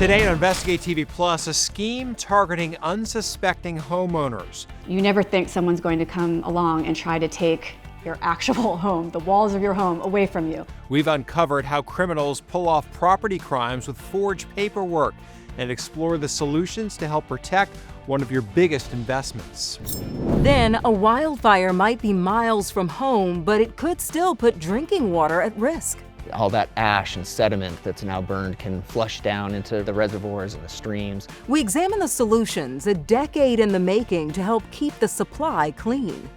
Today on Investigate TV Plus, a scheme targeting unsuspecting homeowners. You never think someone's going to come along and try to take your actual home, the walls of your home, away from you. We've uncovered how criminals pull off property crimes with forged paperwork and explore the solutions to help protect one of your biggest investments. Then, a wildfire might be miles from home, but it could still put drinking water at risk. All that ash and sediment that's now burned can flush down into the reservoirs and the streams. We examine the solutions, a decade in the making, to help keep the supply clean.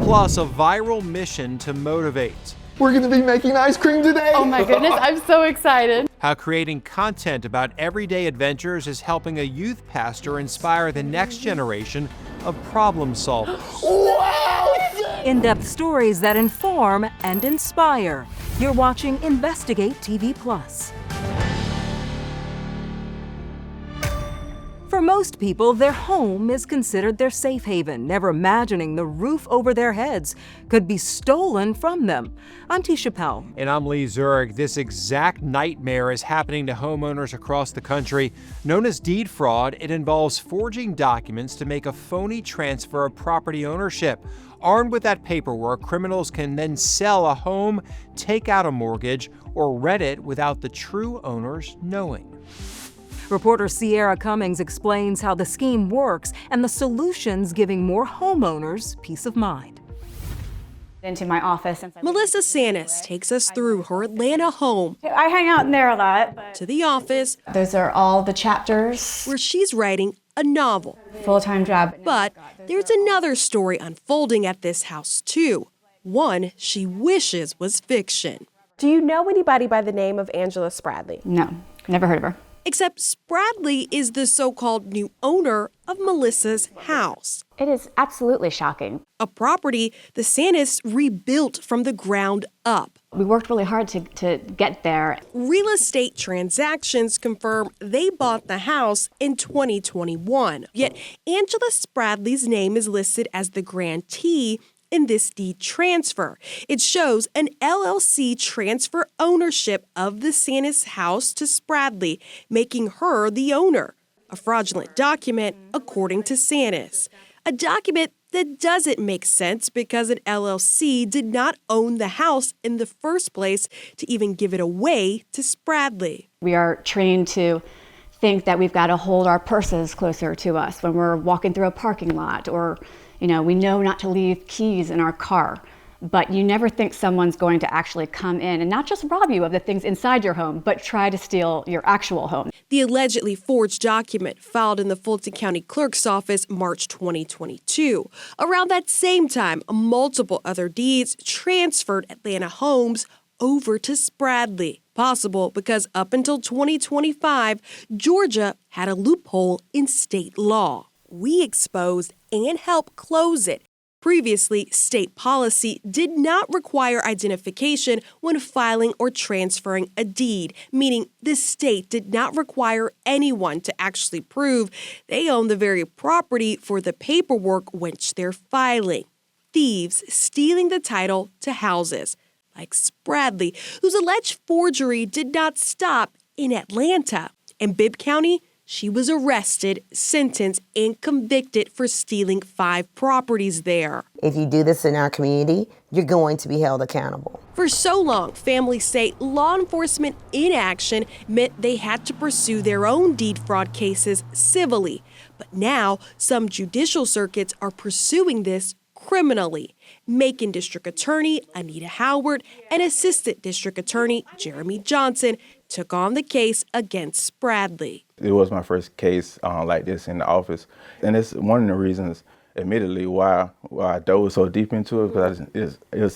Plus, a viral mission to motivate. We're gonna be making ice cream today! Oh my goodness, I'm so excited. How creating content about everyday adventures is helping a youth pastor inspire the next generation of problem solvers. Wow! In-depth stories that inform and inspire. You're watching Investigate TV Plus. For most people, their home is considered their safe haven, never imagining the roof over their heads could be stolen from them. I'm Tisha Pell. And I'm Lee Zurich. This exact nightmare is happening to homeowners across the country. Known as deed fraud, it involves forging documents to make a phony transfer of property ownership. Armed with that paperwork, criminals can then sell a home, take out a mortgage, or rent it without the true owners knowing. Reporter Sierra Cummings explains how the scheme works and the solutions giving more homeowners peace of mind. Into my office. Melissa Sanchez takes us through her Atlanta home I hang out in there a lot. to the office Those are all the chapters. where she's writing a novel. Full-time job. But there's another story unfolding at this house too. One she wishes was fiction. Do you know anybody by the name of Angela Spradley? No, never heard of her. Except Spradley is the so-called new owner of Melissa's house, It is absolutely shocking. a property the Sanchez rebuilt from the ground up. We worked really hard to get there. Real estate transactions confirm they bought the house in 2021. Yet Angela Spradley's name is listed as the grantee in this deed transfer. It shows an LLC transfer ownership of the Sanchez house to Spradley, making her the owner. A fraudulent document, according to Sanchez. A document that doesn't make sense because an LLC did not own the house in the first place to even give it away to Spradley. We are trained to think that we've got to hold our purses closer to us when we're walking through a parking lot, or we know not to leave keys in our car. But you never think someone's going to actually come in and not just rob you of the things inside your home, but try to steal your actual home. The allegedly forged document filed in the Fulton County Clerk's office March 2022. Around that same time, multiple other deeds transferred Atlanta homes over to Spradley. Possible because up until 2025, Georgia had a loophole in state law. We exposed and helped close it. Previously, state policy did not require identification when filing or transferring a deed, meaning the state did not require anyone to actually prove they own the very property for the paperwork which they're filing. Thieves stealing the title to houses, like Spradley, whose alleged forgery did not stop in Atlanta. In Bibb County, she was arrested, sentenced, and convicted for stealing 5 properties there. If you do this in our community, you're going to be held accountable. For so long, families say law enforcement inaction meant they had to pursue their own deed fraud cases civilly. But now, some judicial circuits are pursuing this criminally. Macon District Attorney Anita Howard and Assistant District Attorney Jeremy Johnson took on the case against Spradley. It was my first case like this in the office, and it's one of the reasons, admittedly, why I dove so deep into it, because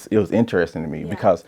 it was interesting to me, because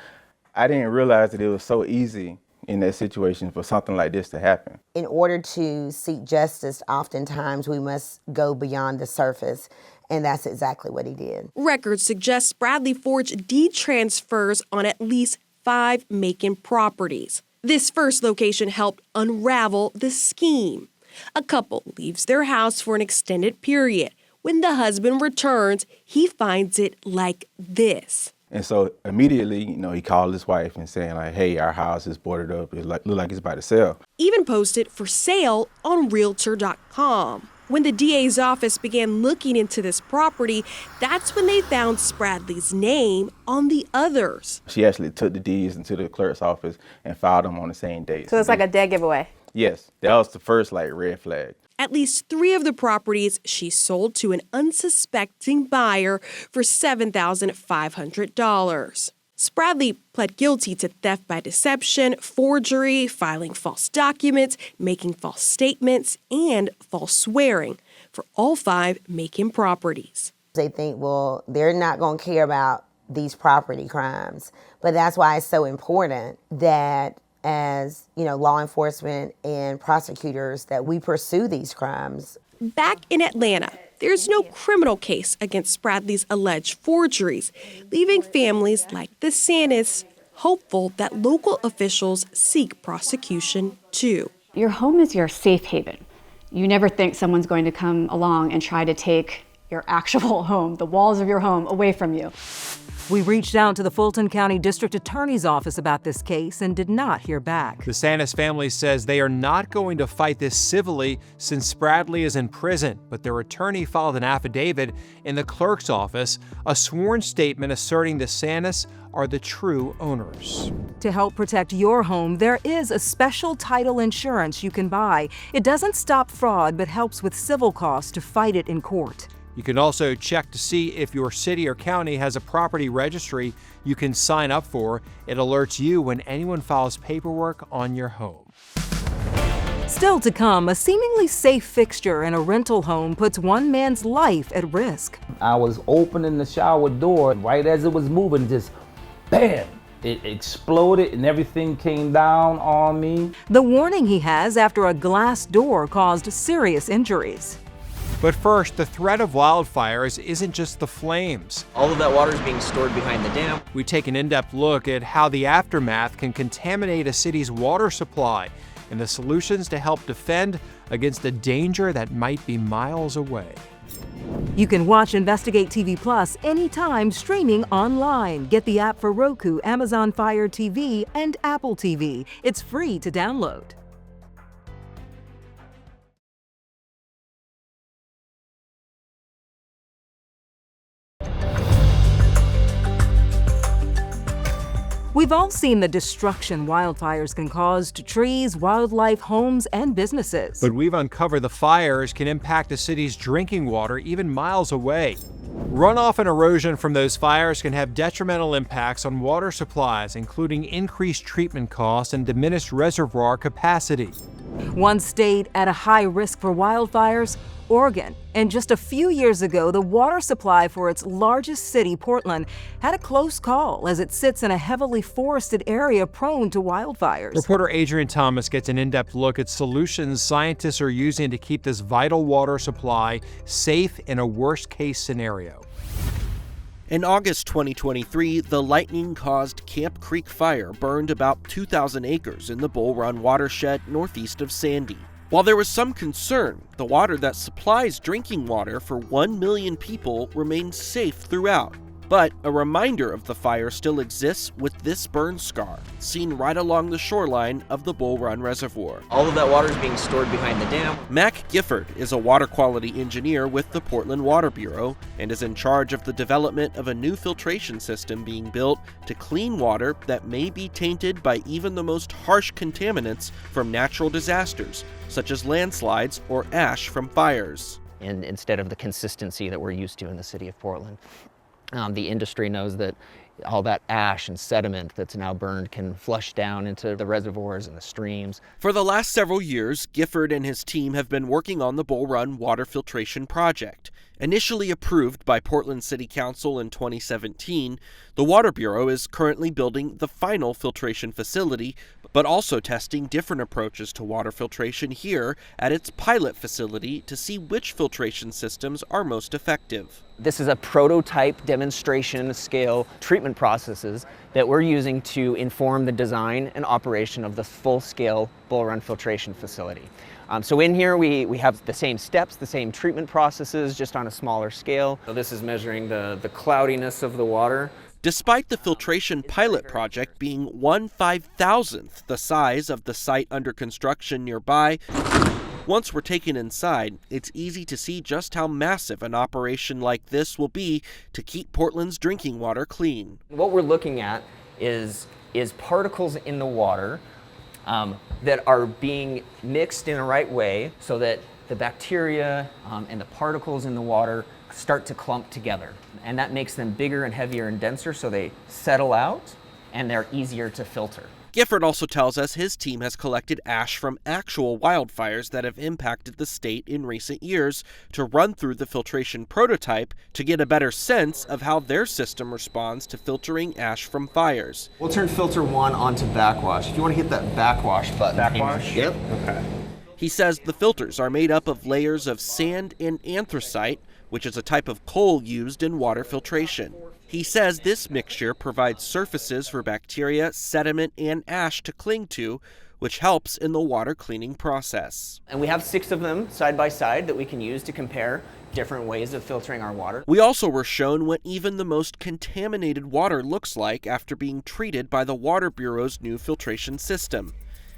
I didn't realize that it was so easy in that situation for something like this to happen. In order to seek justice, oftentimes we must go beyond the surface, and that's exactly what he did. Records suggest Spradley forged deed transfers on at least 5 Macon properties. This first location helped unravel the scheme. A couple leaves their house for an extended period. When the husband returns, he finds it like this. And so immediately, he called his wife and saying like, hey, our house is boarded up. It look like it's about to sell. Even posted for sale on Realtor.com. When the DA's office began looking into this property, that's when they found Spradley's name on the others. She actually took the deeds into the clerk's office and filed them on the same day. So it's like a dead giveaway. Yes, that was the first red flag. At least 3 of the properties she sold to an unsuspecting buyer for $7,500. Spradley pled guilty to theft by deception, forgery, filing false documents, making false statements, and false swearing for all 5 Macon properties. They think, well, they're not going to care about these property crimes. But that's why it's so important that as, law enforcement and prosecutors, that we pursue these crimes. Back in Atlanta, there's no criminal case against Spradley's alleged forgeries, leaving families like the Sanchez hopeful that local officials seek prosecution too. Your home is your safe haven. You never think someone's going to come along and try to take your actual home, the walls of your home, away from you. We reached out to the Fulton County District Attorney's Office about this case and did not hear back. The Sanchez family says they are not going to fight this civilly since Spradley is in prison, but their attorney filed an affidavit in the clerk's office, a sworn statement asserting the Sanchez are the true owners. To help protect your home, there is a special title insurance you can buy. It doesn't stop fraud, but helps with civil costs to fight it in court. You can also check to see if your city or county has a property registry you can sign up for. It alerts you when anyone files paperwork on your home. Still to come, a seemingly safe fixture in a rental home puts one man's life at risk. I was opening the shower door, right as it was moving, just bam! It exploded and everything came down on me. The warning he has after a glass door caused serious injuries. But first, the threat of wildfires isn't just the flames. All of that water is being stored behind the dam. We take an in-depth look at how the aftermath can contaminate a city's water supply and the solutions to help defend against a danger that might be miles away. You can watch Investigate TV Plus anytime streaming online. Get the app for Roku, Amazon Fire TV, and Apple TV. It's free to download. We've all seen the destruction wildfires can cause to trees, wildlife, homes, and businesses. But we've uncovered the fires can impact a city's drinking water even miles away. Runoff and erosion from those fires can have detrimental impacts on water supplies, including increased treatment costs and diminished reservoir capacity. One state at a high risk for wildfires, Oregon. And just a few years ago, the water supply for its largest city, Portland, had a close call as it sits in a heavily forested area prone to wildfires. Reporter Adrian Thomas gets an in-depth look at solutions scientists are using to keep this vital water supply safe in a worst-case scenario. In August 2023, the lightning-caused Camp Creek fire burned about 2,000 acres in the Bull Run watershed northeast of Sandy. While there was some concern, the water that supplies drinking water for 1 million people remains safe throughout. But a reminder of the fire still exists with this burn scar, seen right along the shoreline of the Bull Run Reservoir. All of that water is being stored behind the dam. Mac Gifford is a water quality engineer with the Portland Water Bureau and is in charge of the development of a new filtration system being built to clean water that may be tainted by even the most harsh contaminants from natural disasters, such as landslides or ash from fires. And instead of the consistency that we're used to in the city of Portland. The industry knows that all that ash and sediment that's now burned can flush down into the reservoirs and the streams. For the last several years, Gifford and his team have been working on the Bull Run water filtration project. Initially approved by Portland City Council in 2017, the Water Bureau is currently building the final filtration facility, but also testing different approaches to water filtration here at its pilot facility to see which filtration systems are most effective. This is a prototype demonstration scale treatment processes that we're using to inform the design and operation of the full-scale Bull Run filtration facility. So in here we have the same steps, the same treatment processes, just on a smaller scale. So this is measuring the cloudiness of the water Despite the filtration pilot project being 1/5,000th the size of the site under construction nearby, once we're taken inside, it's easy to see just how massive an operation like this will be to keep Portland's drinking water clean. What we're looking at is particles in the water that are being mixed in the right way so that the bacteria and the particles in the water start to clump together. And that makes them bigger and heavier and denser, so they settle out and they're easier to filter. Gifford also tells us his team has collected ash from actual wildfires that have impacted the state in recent years to run through the filtration prototype to get a better sense of how their system responds to filtering ash from fires. We'll turn filter 1 onto backwash. If you want to hit that backwash button. Backwash? Yep. Okay. He says the filters are made up of layers of sand and anthracite, which is a type of coal used in water filtration. He says this mixture provides surfaces for bacteria, sediment, and ash to cling to, which helps in the water cleaning process. And we have 6 of them side by side that we can use to compare different ways of filtering our water. We also were shown what even the most contaminated water looks like after being treated by the Water Bureau's new filtration system.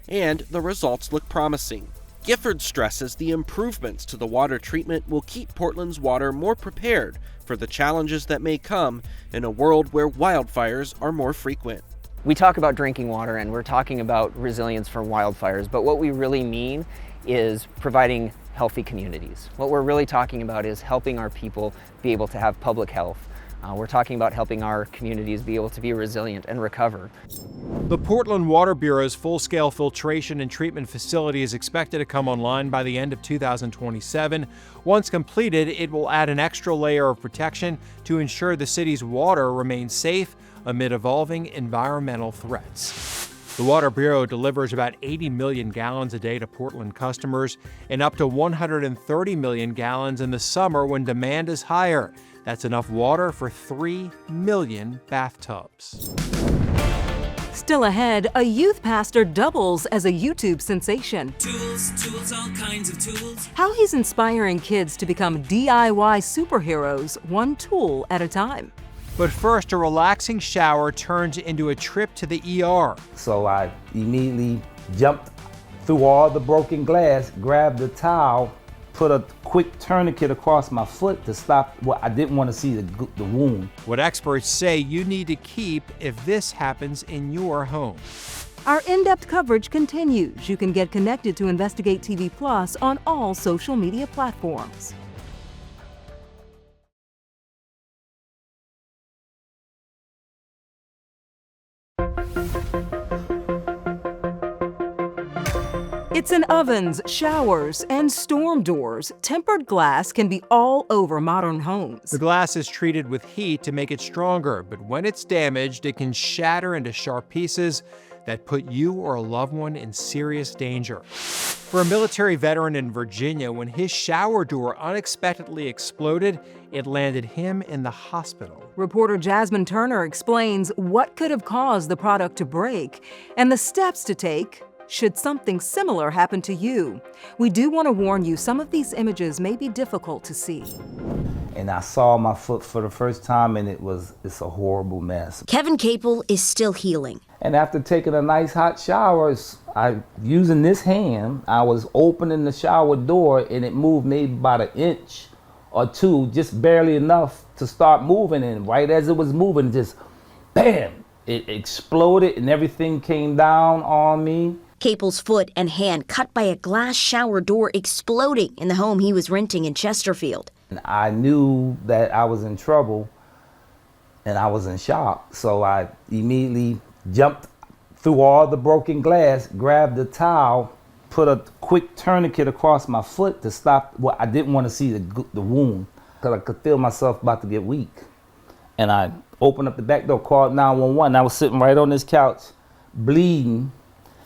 And the results look promising. Gifford stresses the improvements to the water treatment will keep Portland's water more prepared for the challenges that may come in a world where wildfires are more frequent. We talk about drinking water and we're talking about resilience from wildfires, but what we really mean is providing healthy communities. What we're really talking about is helping our people be able to have public health. We're talking about helping our communities be able to be resilient and recover. The Portland Water Bureau's full-scale filtration and treatment facility is expected to come online by the end of 2027. Once completed, it will add an extra layer of protection to ensure the city's water remains safe amid evolving environmental threats. The Water Bureau delivers about 80 million gallons a day to Portland customers and up to 130 million gallons in the summer when demand is higher. That's enough water for 3 million bathtubs. Still ahead, a youth pastor doubles as a YouTube sensation. Tools, all kinds of tools. How he's inspiring kids to become DIY superheroes, one tool at a time. But first, a relaxing shower turns into a trip to the ER. So I immediately jumped through all the broken glass, grabbed the towel, put a quick tourniquet across my foot to stop what I didn't want to see the wound. What experts say you need to keep if this happens in your home. Our in-depth coverage continues. You can get connected to Investigate TV Plus on all social media platforms. It's in ovens, showers, and storm doors. Tempered glass can be all over modern homes. The glass is treated with heat to make it stronger, but when it's damaged, it can shatter into sharp pieces that put you or a loved one in serious danger. For a military veteran in Virginia, when his shower door unexpectedly exploded, it landed him in the hospital. Reporter Jasmine Turner explains what could have caused the product to break and the steps to take should something similar happen to you. We do want to warn you, some of these images may be difficult to see. And I saw my foot for the first time, and it's a horrible mess. Kevin Capel is still healing. And after taking a nice hot shower, using this hand, I was opening the shower door, and it moved maybe about 1 inch or 2, just barely enough to start moving. And right as it was moving, just bam, it exploded, and everything came down on me. Capel's foot and hand cut by a glass shower door exploding in the home he was renting in Chesterfield. And I knew that I was in trouble and I was in shock. So I immediately jumped through all the broken glass, grabbed the towel, put a quick tourniquet across my foot to stop what I didn't want to see the wound, because I could feel myself about to get weak. And I opened up the back door, called 911. I was sitting right on this couch, bleeding,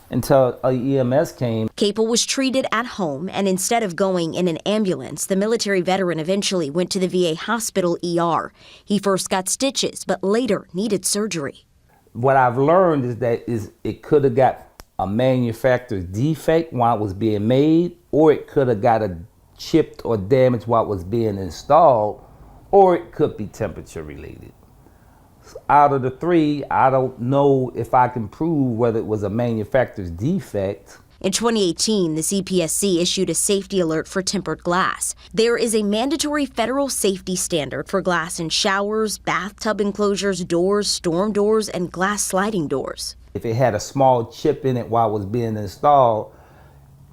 until EMS came. Capel was treated at home, and instead of going in an ambulance, the military veteran eventually went to the VA hospital ER. He first got stitches, but later needed surgery. What I've learned is that it could have got a manufacturer's defect while it was being made, or it could have got a chipped or damaged while it was being installed, or it could be temperature related. Out of the 3, I don't know if I can prove whether it was a manufacturer's defect. In 2018, the CPSC issued a safety alert for tempered glass. There is a mandatory federal safety standard for glass in showers, bathtub enclosures, doors, storm doors, and glass sliding doors. If it had a small chip in it while it was being installed,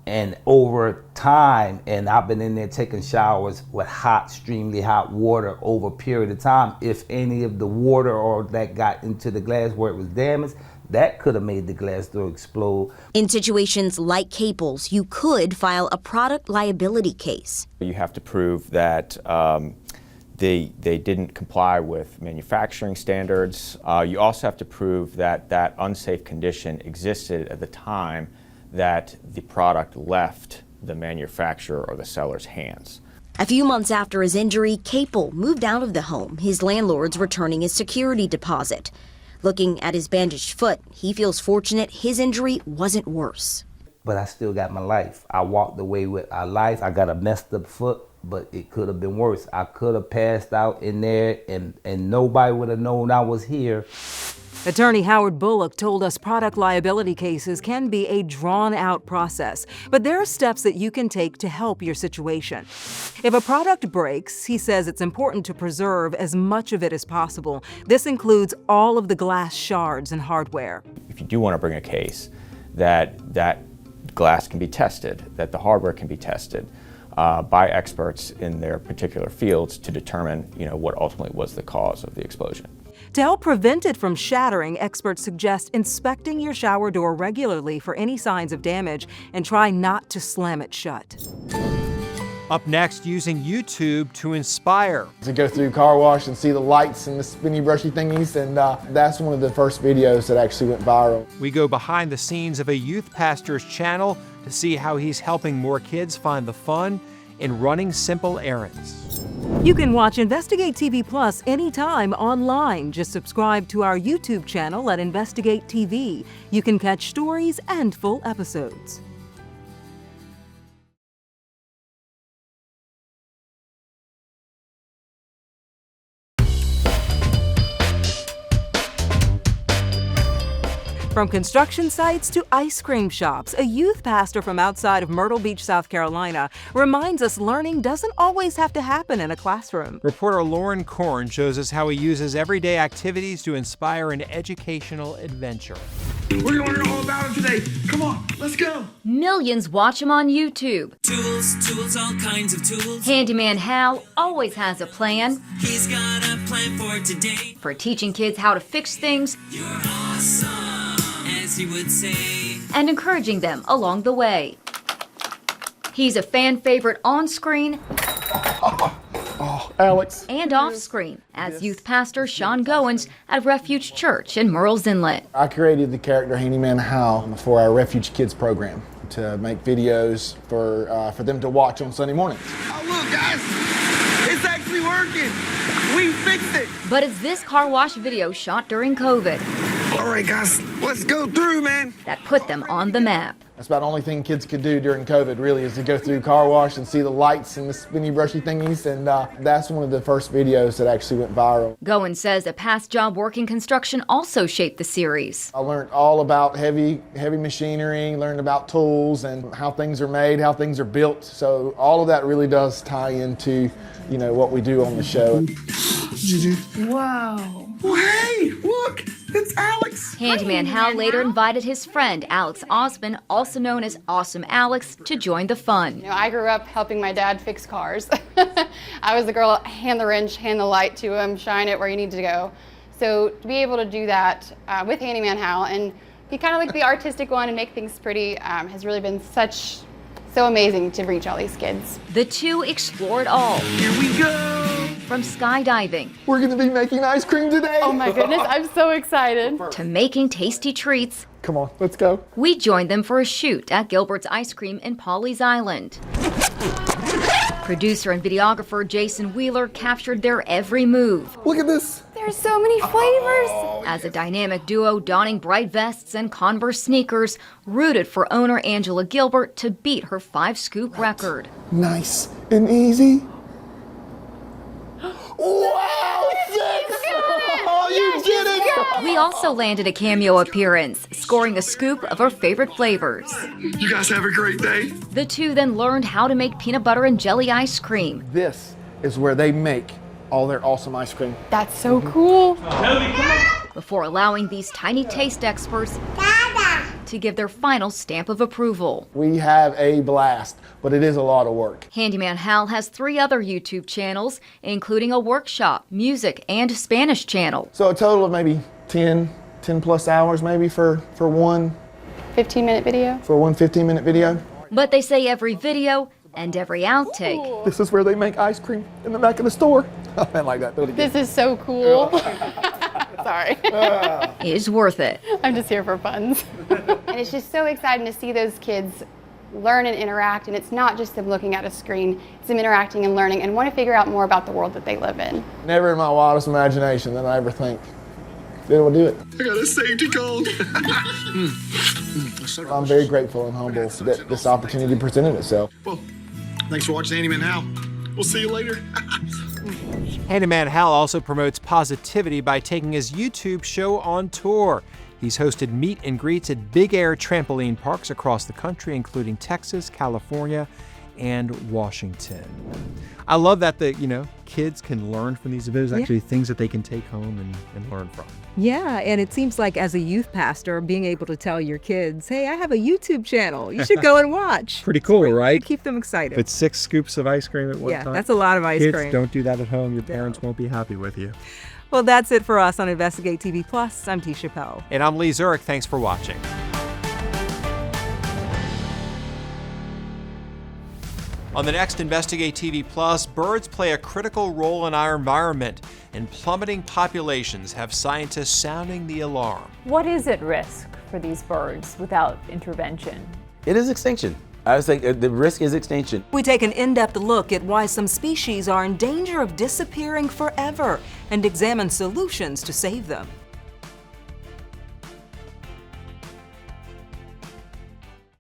and over time, and I've been in there taking showers with hot, extremely hot water over a period of time, if any of the water or that got into the glass where it was damaged, that could have made the glass door explode. In situations like Caples, you could file a product liability case. You have to prove that they didn't comply with manufacturing standards. You also have to prove that that unsafe condition existed at the time that the product left the manufacturer or the seller's hands. A few months after his injury, Capel moved out of the home, his landlords returning his security deposit. Looking at his bandaged foot, he feels fortunate his injury wasn't worse. But I still got my life. I walked away with a life. I got a messed up foot, but it could have been worse. I could have passed out in there and nobody would have known I was here. Attorney Howard Bullock told us product liability cases can be a drawn-out process, but there are steps that you can take to help your situation. If a product breaks, he says it's important to preserve as much of it as possible. This includes all of the glass shards and hardware. If you do want to bring a case, that glass can be tested, that the hardware can be tested by experts in their particular fields to determine, what ultimately was the cause of the explosion. To help prevent it from shattering, experts suggest inspecting your shower door regularly for any signs of damage and try not to slam it shut. Up next, using YouTube to inspire. To go through car wash and see the lights and the spinny brushy thingies, and that's one of the first videos that actually went viral. We go behind the scenes of a youth pastor's channel to see how he's helping more kids find the fun in running simple errands. You can watch Investigate TV Plus anytime online. Just subscribe to our YouTube channel at Investigate TV. You can catch stories and full episodes. From construction sites to ice cream shops, a youth pastor from outside of Myrtle Beach, South Carolina, reminds us learning doesn't always have to happen in a classroom. Reporter Lauren Korn shows us how he uses everyday activities to inspire an educational adventure. We're gonna learn all about it today. Come on, let's go. Millions watch him on YouTube. Tools, all kinds of tools. Handyman Hal always has a plan. He's got a plan for today. For teaching kids how to fix things. You're awesome, as he would say. And encouraging them along the way. He's a fan favorite on screen. Alex. And off screen as youth pastor Sean Goins at Refuge Church in Murrells Inlet. I created the character Handyman Hal for our Refuge Kids program to make videos for them to watch on Sunday mornings. Oh, look, guys, it's actually working. We fixed it. But it's this car wash video shot during COVID. All right, guys, let's go through, man. That put them on the map. That's about the only thing kids could do during COVID, really, is to go through car wash and see the lights and the spinny brushy thingies, and that's one of the first videos that actually went viral. Goins says a past job working construction also shaped the series. I learned all about heavy machinery, learned about tools and how things are made, how things are built. So all of that really does tie into, what we do on the show. Wow. Oh, hey, look, it's Alex. Handyman Hal later invited his friend Alex Osman, also known as Awesome Alex, to join the fun. I grew up helping my dad fix cars. I was the girl, hand the wrench, hand the light to him, shine it where you need to go. So to be able to do that with Handyman Hal and be kind of like the artistic one and make things pretty has really been so amazing to reach all these kids. The two explore it all. Here we go. From skydiving. We're gonna be making ice cream today. Oh my goodness, I'm so excited. To making tasty treats. Come on, let's go. We joined them for a shoot at Gilbert's Ice Cream in Pawleys Island. Producer and videographer Jason Wheeler captured their every move. Look at this. There's so many flavors. As a dynamic duo donning bright vests and Converse sneakers, rooted for owner Angela Gilbert to beat her 5-scoop record. Nice and easy. Wow, 6! Oh, you did did it! We also landed a cameo appearance, scoring a scoop of her favorite flavors. You guys have a great day. The two then learned how to make peanut butter and jelly ice cream. This is where they make all their awesome ice cream. That's so cool. Before allowing these tiny taste experts to give their final stamp of approval. We have a blast, but it is a lot of work. Handyman Hal has 3 other YouTube channels, including a workshop, music, and Spanish channel. So a total of maybe 10 plus hours maybe for one 15-minute video. For one 15-minute video. But they say every video and every outtake This is where they make ice cream, in the back of the store. I like that. This is so cool. Sorry. is worth it. I'm just here for puns. And it's just so exciting to see those kids learn and interact, and it's not just them looking at a screen, it's them interacting and learning and want to figure out more about the world that they live in. Never in my wildest imagination did I ever think that it will do it. I got a safety code. I'm very grateful and humble that this opportunity presented itself. Well, thanks for watching Handyman Hal. We'll see you later. Handyman Hal also promotes positivity by taking his YouTube show on tour. He's hosted meet and greets at big air trampoline parks across the country, including Texas, California, and Washington. I love that kids can learn from these videos, actually things that they can take home and learn from. Yeah, and it seems like as a youth pastor, being able to tell your kids, hey, I have a YouTube channel. You should go and watch. Pretty cool, right? To keep them excited. But 6 scoops of ice cream at one time. Yeah, that's a lot of ice Kids, cream. don't do that at home. Your parents won't be happy with you. Well, that's it for us on Investigate TV Plus. I'm Tisha Pell. And I'm Lee Zurich. Thanks for watching. On the next Investigate TV Plus, birds play a critical role in our environment, and plummeting populations have scientists sounding the alarm. What is at risk for these birds without intervention? It is extinction. I was like, the risk is extinction. We take an in-depth look at why some species are in danger of disappearing forever and examine solutions to save them.